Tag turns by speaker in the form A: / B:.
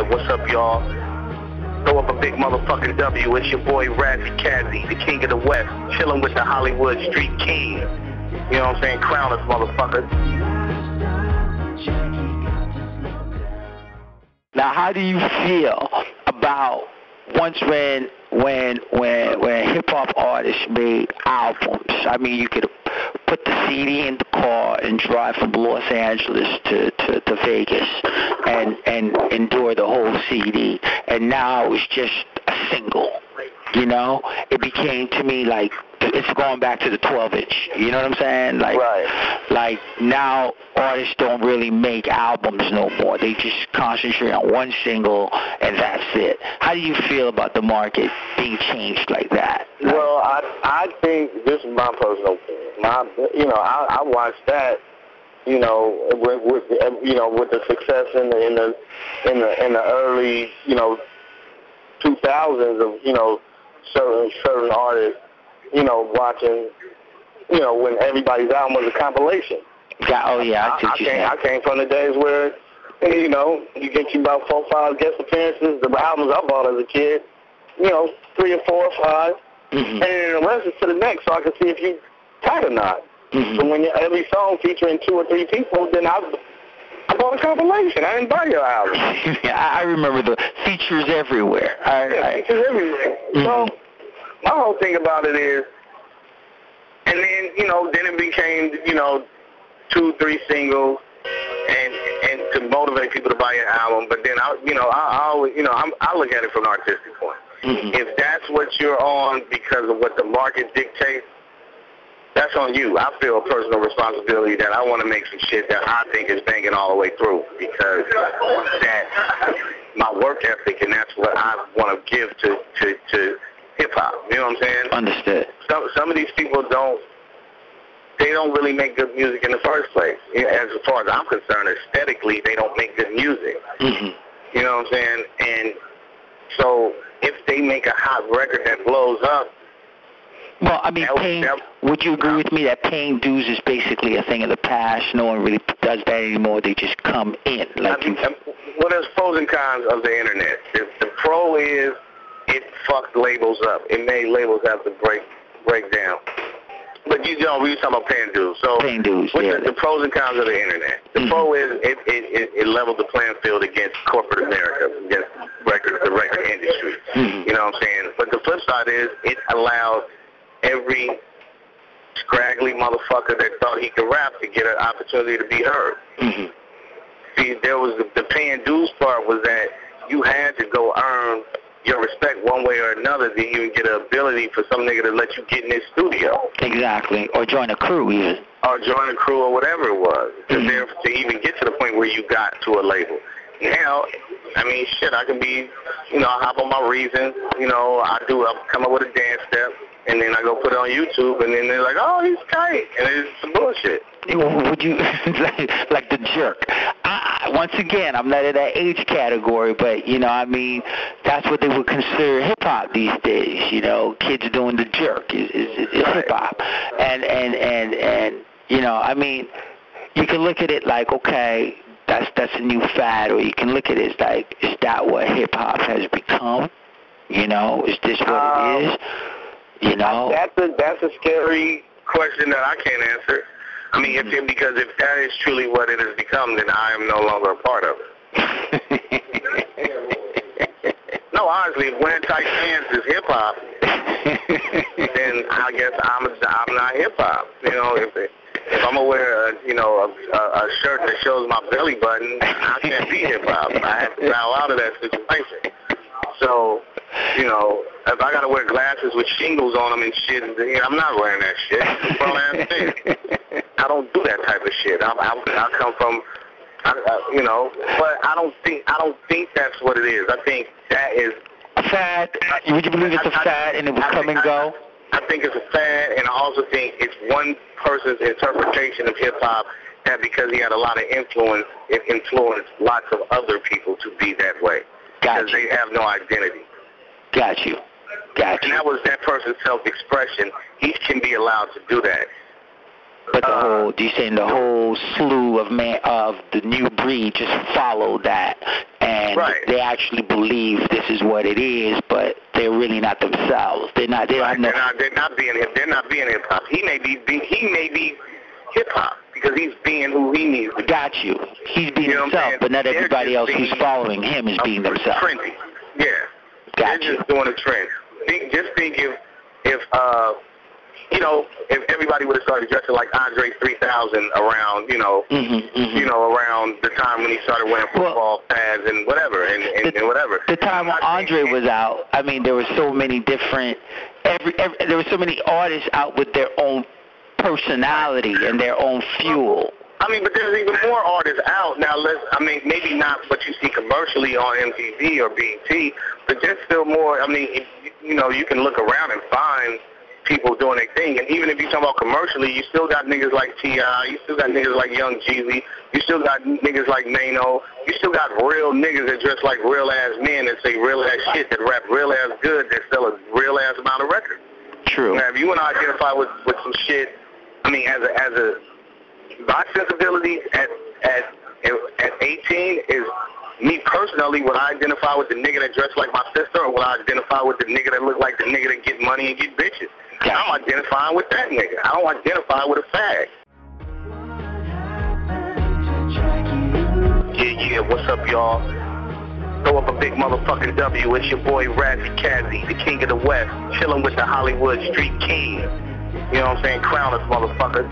A: What's up, y'all? Throw up a big motherfucking W. It's your boy Ras Kass, the king of the West, chilling with the Hollywood Street King. You know what I'm saying? Crown us, motherfucker.
B: Now, how do you feel about once when hip hop artists made albums? I mean, you could put the CD in the car and drive from Los Angeles to Vegas and endure the whole CD, and now it's just a single. You know, it became to me like it's going back to the 12-inch. You know what I'm saying? Like,
A: right.
B: Like now artists don't really make albums no more. They just concentrate on one single and that's it. How do you feel about the market being changed like that? Like,
A: well, I think this is my personal opinion. I watched that. With the success in the early 2000s of certain artists, watching, when everybody's album was a compilation.
B: Oh yeah,
A: I came from the days where, you get you about 4 or 5 guest appearances. The albums I bought as a kid, 3 or 4 or 5, and then the rest is to the next, so I could see if you tight or not. So when every song featuring 2 or 3 people, then I bought a compilation. I didn't buy your album.
B: Yeah, I remember the features everywhere.
A: Features everywhere. So my whole thing about it is, and then then it became 2, 3 singles, and to motivate people to buy your album. But then I always I look at it from an artistic point. If that's what you're on because of what the market dictates, that's on you. I feel a personal responsibility that I want to make some shit that I think is banging all the way through, because that's my work ethic, and that's what I want to give to hip-hop. You know what I'm saying?
B: Understood.
A: Some of these people don't really make good music in the first place. As far as I'm concerned, aesthetically, they don't make good music. You know what I'm saying? And so if they make a hot record that blows up,
B: well, I mean, would you agree with me that paying dues is basically a thing of the past? No one really does that anymore. They just come in. Well,
A: there's pros and cons of the internet. The pro is it fucked labels up. It made labels have to break down. But we were talking about paying dues. So
B: paying dues,
A: the pros and cons of the internet. The pro is it leveled the playing field against corporate America, against the record industry. You know what I'm saying? But the flip side is it allowed every scraggly motherfucker that thought he could rap to get an opportunity to be heard. See, there was the paying dues part was that you had to go earn your respect one way or another to even get an ability for some nigga to let you get in his studio.
B: Exactly. Or join a crew even.
A: Or join a crew or whatever it was. To even get to the point where you got to a label. Now, I mean, shit, I can be, I hop on my Reasons, I come up with a dance step, and then I go put it on YouTube, and then they're like, oh, he's tight, and it's some bullshit.
B: Would you, like the jerk? Once again, I'm not in that age category, but, that's what they would consider hip-hop these days, kids doing the jerk is hip-hop. And you can look at it like, okay, that's a new fad, or you can look at it as like, is that what hip-hop has become? Is this what it is?
A: That's a scary question that I can't answer. I mean, because if that is truly what it has become, then I am no longer a part of it. No, honestly, if wearing tight pants is hip hop, then I guess I'm not hip hop. If I'm gonna wear a shirt that shows my belly button, I can't be hip hop. I have to bow out of that situation. So, if I gotta wear glasses with shingles on them and shit, I'm not wearing that shit. I don't do that type of shit. I come from, but I don't think that's what it is. I think that is
B: a fad. Would you believe it's a fad and it will come and go?
A: I think it's a fad, and I also think it's one person's interpretation of hip hop that because he had a lot of influence, it influenced lots of other people to be that way. Because they have no identity.
B: Got you.
A: And that was that person's self-expression. He can be allowed to do that.
B: But you saying the whole slew of the new breed just followed that, and they actually believe this is what it is, but they're really not themselves. They're not being hip hop.
A: He may be hip hop because he's being who he needs to be.
B: Got you. He's being himself, but not everybody else who's following him is being themselves.
A: Trendy. Yeah.
B: Got
A: They're just doing a trend. Just think if everybody would have started dressing like Andre 3000 around, around the time when he started wearing football pads and whatever, and whatever.
B: The time when Andre was out, I mean, there were so many different, there were so many artists out with their own personality and their own fuel.
A: I mean, but there's even more artists out now. Maybe not what you see commercially on MTV or BET, but there's still more. I mean, you can look around and find people doing their thing. And even if you talk about commercially, you still got niggas like T.I., you still got niggas like Young Jeezy, you still got niggas like Nano, you still got real niggas that dress like real-ass men that say real-ass shit, that rap real-ass good, that sell a real-ass amount of records.
B: True.
A: Now, if you want to identify with some shit, I mean, my sensibility at 18 is me personally. Would I identify with the nigga that dressed like my sister, or would I identify with the nigga that look like the nigga that get money and get bitches?
B: Gotcha.
A: I'm identifying with that nigga. I don't identify with a fag. Yeah, what's up, y'all? Throw up a big motherfucking W. It's your boy Ras Kass, the king of the West, chilling with the Hollywood street king. You know what I'm saying? Crown us, motherfucker.